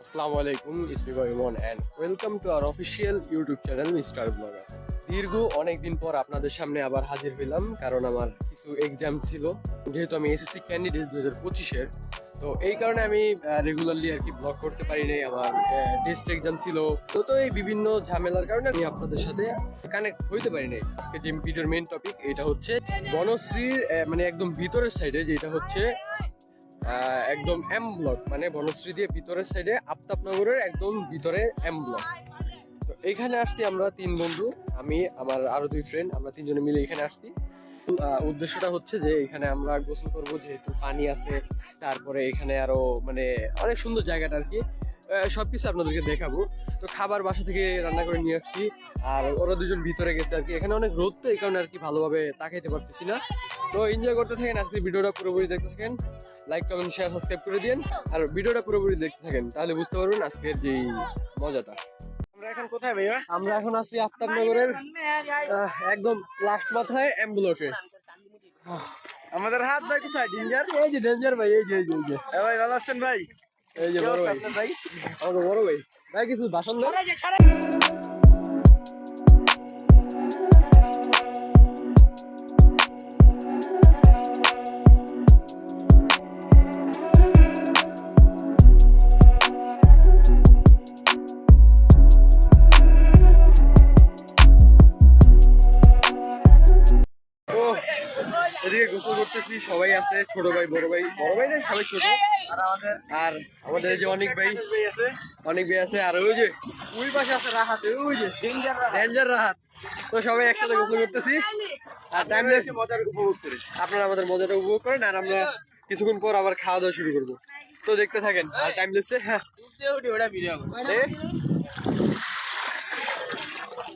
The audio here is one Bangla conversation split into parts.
আসসালামু আলাইকুম, ইসমি Emon and welcome to our official YouTube channel mister blogger. দীর্ঘ অনেকদিন পর আপনাদের সামনে আবার হাজির হইলাম, কারণ আমার কিছু এক্সাম ছিল। যেহেতু আমি এসএসসি ক্যান্ডিডেট 2025-এর, তো এই কারণে আমি রেগুলারলি আর কি ব্লগ করতে পারি নাই। আমার টেস্ট এক্সাম ছিল, তো এই বিভিন্ন ঝামেলার কারণে আমি আপনাদের সাথে কানেক্ট হইতে পারি নাই। আজকে যে ভিডিওর মেইন টপিক এটা হচ্ছে বনশ্রীর মানে একদম ভিতরের সাইডে, যেটা হচ্ছে একদম এম ব্লক, মানে বনশ্রী দিয়ে ভিতরের সাইডে আফতাবনগরের একদম ভিতরে এম ব্লক। তো এইখানে আসছি আমরা তিন বন্ধু, আমি আমার আরো দুই ফ্রেন্ড, আমরা তিনজনে মিলে এখানে আসছি। উদ্দেশ্যটা হচ্ছে যে এখানে আমরা গোসল করব, যেহেতু পানি আছে। তারপরে এখানে আরো মানে অনেক সুন্দর জায়গাটা আর কি, সবকিছু আপনাদেরকে দেখাবো। তো খাবার বাসা থেকে রান্না করে নিয়ে আসছি, আর ওরা দুজন ভিতরে গেছে আর কি। এখানে অনেক রোদ, তো এই কারণে আর কি ভালোভাবে তাকাইতে পারতেছি না। তো এনজয় করতে থাকেন, আজকে ভিডিওটা পুরোপুরি দেখতে থাকেন। লাইক, কমেন্ট, শেয়ার, সাবস্ক্রাইব করে দিন, আর ভিডিওটা পুরোপুরি দেখতে থাকেন, তাহলে বুঝতে পারবেন আজকের যে মজাটা। আমরা এখন কোথায় ভাইয়া? আমরা এখন আছি আফতাবনগরের একদম লাস্ট মাথায় এম ব্লকে। আমাদের হাত ভাই কোথায়? ডেঞ্জার। এই যে ডেঞ্জার ভাই, এই যে এই যে এই যে ভাই ভালো আছেন ভাই? এই যে বড় ভাই, ভাই আমাকে বড় ভাই। ভাই কিছু ভাষণ দেন। তো এদিকে গোসল করতেছি, সবাই আছে, ছোট ভাই, বড় ভাই, বড় ভাই না সবাই ছোট। আর আমাদের এই যে অনেক ভাই, অনেক ভাই আছে, আর ওই যে ওই পাশে আছে রাহাত, ওই যে ডেঞ্জার রাহাত। তো সবাই একসাথে গোসল করতেছি, আর টাইম লাগছে মজার উপভোগ করে। আপনারা আমাদের মজাটা উপভোগ করেন, আর আমরা কিছুক্ষণ পর আবার খাওয়া দাওয়া শুরু করবো। তো দেখতে থাকেন, আর টাইম লাগছে। হ্যাঁ,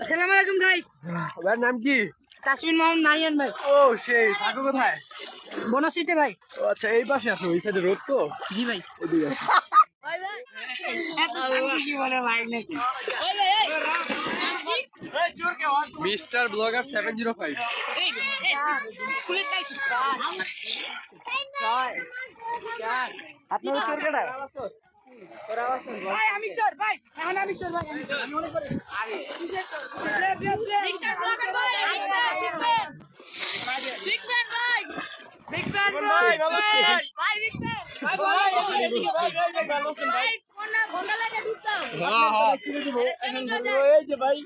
আসসালামু আলাইকুম গাইস। ভাইয়ের নাম কি? তাসমিন মোহাম্মদ নারিয়ান ভাই। ও সেই, থাকো কোথায়? বনশ্রীতে ভাই। ও আচ্ছা, এই পাশে আছে, ওই সাইডে রোড তো। জি ভাই। ওদিকে আছে। এত শান্তি কি বলে ভাই নাকি? Mister blogger 705। স্কুলে তাই আপনার চোর কেডা? ভাই আমি চোর ভাই, এখন আমি চোর ভাই। আমি মনে করি মিস্টার ব্লগার ভাই, বিগ ফ্যান ভাই, বিগ ফ্যান ভাই, ভাই বিগ ফ্যান ভাই, ফোনটা লাগে দিতো। এই যে ভাই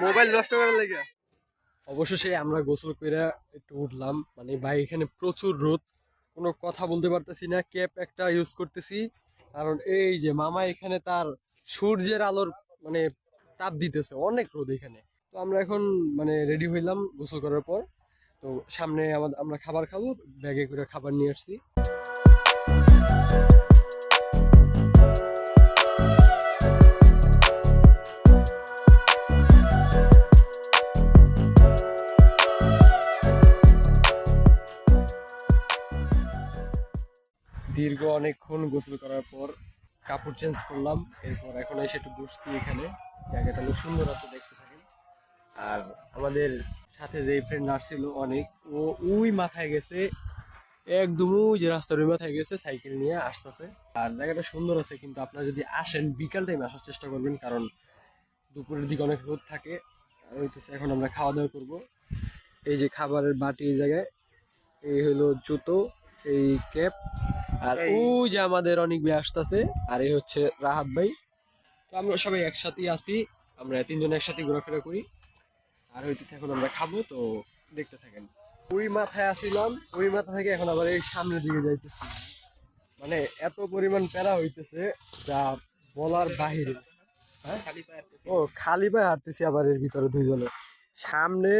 মোবাইল নষ্ট করার লেগে। অবশেষে আমরা গোসল করে একটু উঠলাম, মানে ভাই এখানে প্রচুর রোদ, কোনো কথা বলতে পারতেছি না। ক্যাপ একটা ইউজ করতেছি, কারণ এই যে মামা এখানে তার সূর্যের আলোর মানে তাপ দিতেছে, অনেক রোদ এখানে। তো আমরা এখন মানে রেডি হইলাম গোসল করার পর। তো সামনে আমরা খাবার খাবো, ব্যাগে করে খাবার নিয়ে আসছি। দীর্ঘ অনেকক্ষণ গোসল করার পর কাপড় চেঞ্জ করলাম, এরপর এখন এসে একটু বসছি এখানে। জায়গাটা অনেক সুন্দর আছে, দেখতে থাকেন। আর আমাদের সাথে যে ফ্রেন্ড আসছিল অনেক, ও ওই মাথায় গেছে, একদম ওই যে রাস্তার ওই মাথায় গেছে, সাইকেল নিয়ে আসতেছে। আর জায়গাটা সুন্দর আছে, কিন্তু আপনারা যদি আসেন বিকাল টাইমে আসার চেষ্টা করবেন, কারণ দুপুরের দিকে অনেক রোদ থাকে। আর হইতেছে এখন আমরা খাওয়া দাওয়া করবো। এই যে খাবারের বাটি এই জায়গায়, এই হলো জুতো, এই ক্যাপ, আর ওই যে আমাদের অনেক ভাই আসতেছে, আর এই হচ্ছে রাহাত ভাই। তো আমরা সবাই একসাথেই আছি, আমরা তিনজন একসাথে ঘোরাফেরা করি। আর হইতেছে এখন আমরা খাবো, তো দেখতে থাকেন। ওই মাথায় আসিলাম, ওই মাথা থেকে এখন আবার এই সামনের দিকে যাইতেছি, মানে এত পরিমাণ প্যারা হইতেছে যা বলার বাহিরে। হ্যাঁ, ও খালি পায়ে হাঁটতেছি, আবার এর ভিতরে দুইজনে সামনে।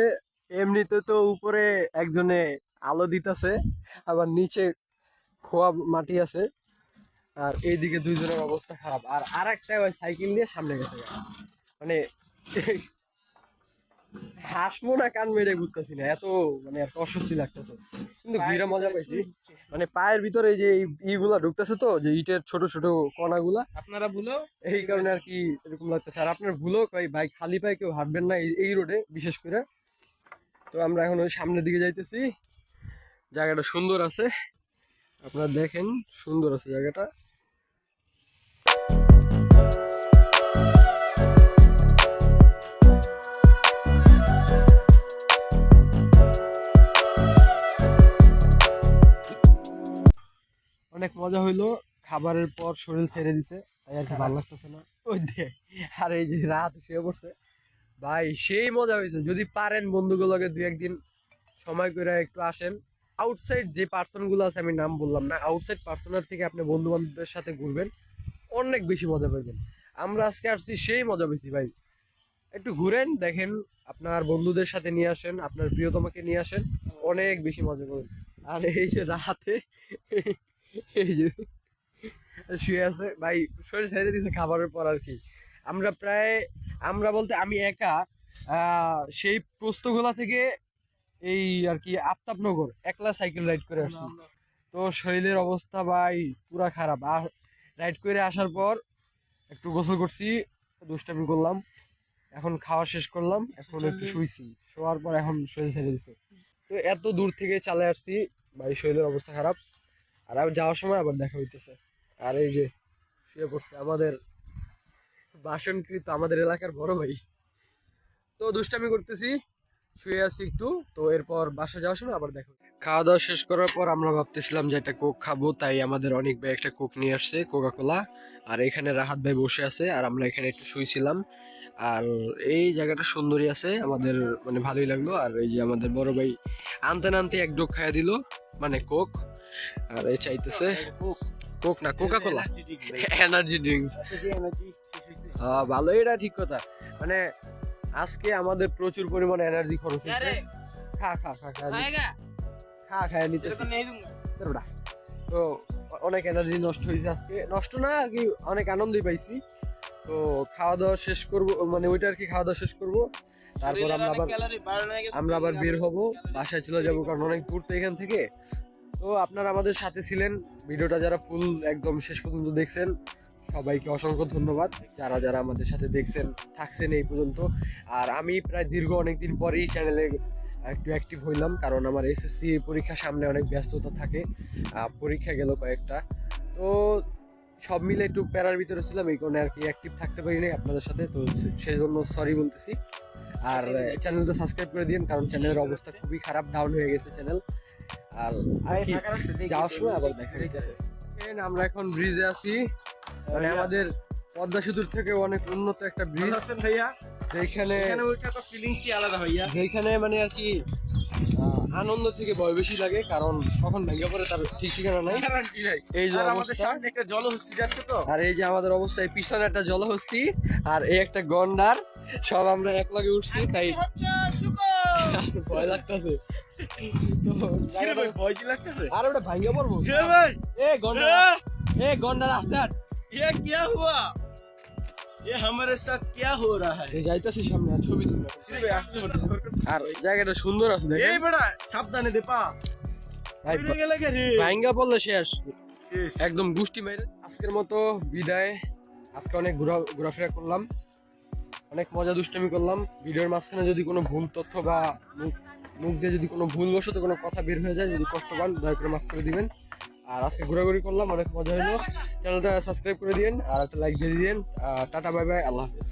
এমনিতে তো উপরে একজনে আলো দিতেছে, আবার নিচে খোয়া মাটি আছে, আর এইদিকে দুইজনের অবস্থা খারাপ। আর আরেকটা ওই সাইকেল নিয়ে সামনে গেছে, মানে হাসবো না কান মেরে বুঝতেছি না, এত মানে এত অস্বস্তি লাগতেছে। কিন্তু ঘুরে মজা পাইছি, মানে পায়ের ভিতরে যে ইগুলা ঢুকতেছে, তো যে ইটের ছোট ছোট কণাগুলা, আপনারা ভুলো এই কারণে আর কি এরকম লাগতেছে। আর আপনার ভুলো কই ভাই, খালি পায়ে কেউ হাঁটবেন না এই রোডে বিশেষ করে। তো আমরা এখন ওই সামনের দিকে যাইতেছি, জায়গাটা সুন্দর আছে, আপনারা দেখেন, সুন্দর আছে জায়গাটা। মজা হইলো খাবারের পর শরীর ছেড়ে দিছে, তাই আর কি ভালো লাগতেছে না। ওই দেখ, আর এই যে রাত শুয়ে পড়ছে ভাই, সেই মজা হয়েছে। যদি পারেন বন্ধুগুলোকে দুই একদিন সময় করে একটু আসেন। আউটসাইড যে পার্সন গুলো আছে, আমি নাম বললাম না, আউটসাইড পার্সনের থেকে আপনি বন্ধু বান্ধবদের সাথে ঘুরবেন, অনেক বেশি মজা পাবেন। আমরা আজকে আসছি, সেই মজা পেয়েছি ভাই। একটু ঘুরেন, দেখেন, আপনার বন্ধুদের সাথে নিয়ে আসেন, আপনার প্রিয়তমাকে নিয়ে আসেন, অনেক বেশি মজা করবেন। আর এই যে রাতে এই যে শুয়ে আছে ভাই, শরীর ছেড়ে দিছে খাবারের পর আর কি। আমরা বলতে আমি একা সেই পোস্তগোলা থেকে এই আর কি আফতাবনগর একলা সাইকেল রাইড করে আসছি। তো শরীরের অবস্থা ভাই পুরা খারাপ। আর রাইড করে আসার পর একটু গোসল করছি, দুষ্টামি করলাম, এখন খাওয়া শেষ করলাম, এখন একটু শুইছি। শোয়ার পর এখন শরীর ছেড়ে দিছে। তো এত দূর থেকে চালে আসছি ভাই, শরীরের অবস্থা খারাপ। আর আমি যাওয়ার সময় আবার দেখা হইতেছে। আর এই যে শুয়ে পড়ছে আমাদের বাসনকৃত, আমাদের এলাকার বড় ভাই। তো দুষ্টামি করতেছি, শুয়ে আছি একটু। তো এরপর বাসা যাওয়ার সময় আবার দেখা হচ্ছে। খাওয়া দাওয়া শেষ করার পর আমরা ভাবতেছিলাম যে একটা কোক খাবো, তাই আমাদের অনেক ভাই একটা কোক নিয়ে আসছে, কোকা কোলা। আর এখানে রাহাত ভাই বসে আছে, আর আমরা এখানে একটু শুয়েছিলাম। আর এই জায়গাটা সুন্দরই আছে, আমাদের মানে ভালোই লাগলো। আর এই যে আমাদের বড় ভাই আনতে আনতে এক ডোক খাইয়া দিল, মানে কোক। আর এই চাইতেছে কোক না, কোকা কোলা, এনার্জি ড্রিঙ্কস। ভালো, এটা ঠিক কথা। মানে আজকে আমাদের প্রচুর পরিমাণে এনার্জি খরচ হয়েছে। খা খা খা খা খা খায় নিতে। তো অনেক এনার্জি নষ্ট হয়েছে আজকে, নষ্ট না আর কি, অনেক আনন্দই পাইছি। তো খাওয়া দাওয়া শেষ করবো, মানে ওইটা আর কি, খাওয়া দাওয়া শেষ করবো। তারপর আমরা আবার বের হব, বাসায় চলে যাবো, কারণ অনেক দূর তো এখান থেকে। তো আপনারা আমাদের সাথে ছিলেন, ভিডিওটা যারা ফুল একদম শেষ পর্যন্ত দেখছেন সবাইকে অসংখ্য ধন্যবাদ। যারা যারা আমাদের সাথে দেখছেন, থাকছেন এই পর্যন্ত। আর আমি প্রায় দীর্ঘ অনেকদিন পরেই চ্যানেলে একটু অ্যাক্টিভ হইলাম, কারণ আমার এসএসসি পরীক্ষা সামনে, অনেক ব্যস্ততা থাকে, পরীক্ষা গেল কয়েকটা। তো সব মিলে একটু প্যারার ভিতরে ছিলাম, এই কারণে আর কি অ্যাক্টিভ থাকতে পারিনি আপনাদের সাথে। তো সেই জন্য সরি বলতেছি। আর চ্যানেলটা সাবস্ক্রাইব করে দিন, কারণ চ্যানেলের অবস্থা খুবই খারাপ, ডাউন হয়ে গেছে চ্যানেল। আর যাওয়ার সময় আবার দেখা যাচ্ছে। আমরা এখন ব্রিজে আছি, মানে আমাদের পদ্মা সেতুর থেকে অনেক উন্নত একটা ব্রিজ, যেখানে মানে আর কি আনন্দ থেকে ভয় বেশি লাগে, কারণ কখন ভেঙে পড়ে তার ঠিক ঠিকানা নাই। এই যে অবস্থা, একটা জলহস্তি যাচ্ছে তো। আর এই যে আমাদের অবস্থা, এই পিছনে একটা জলহস্তি আর এই একটা গন্ডার, সব আমরা এক লগে উঠছি, তাই ভয় লাগতেছে। আর ওটা ভাঙিয়ে পড়বো। ए गंडा रास्ता ये क्या हुआ? ये हमारे साथ क्या हो रहा है? যাইতাছি সামনে, আর ছবি তুলবো। আর জায়গাটা সুন্দর আছে, দেখেন। এই বড়া সাবধানে দে পা। ভাই ভাঙ্গা পড়লে শেষ, একদম গুষ্টি মেরে। আজকের মতো বিদায়। আজকে অনেক ঘোরাফেরা করলাম, অনেক মজা দুষ্টামি করলাম। ভিডিওর মাঝখানে যদি কোনো ভুল তথ্য বা মুখ দিয়ে যদি কোনো ভুলবশত কোনো কথা বের হয়ে যায়, যদি কষ্ট পান, দয়া করে মাফ করে দিবেন। আর আজকে ঘোরাঘুরি করলাম, অনেক মজা হলো। চ্যানেলটা সাবস্ক্রাইব করে দিন, আর একটা লাইক দিয়ে দিন। টাটা, বাই বাই, আল্লাহ হাফেজ।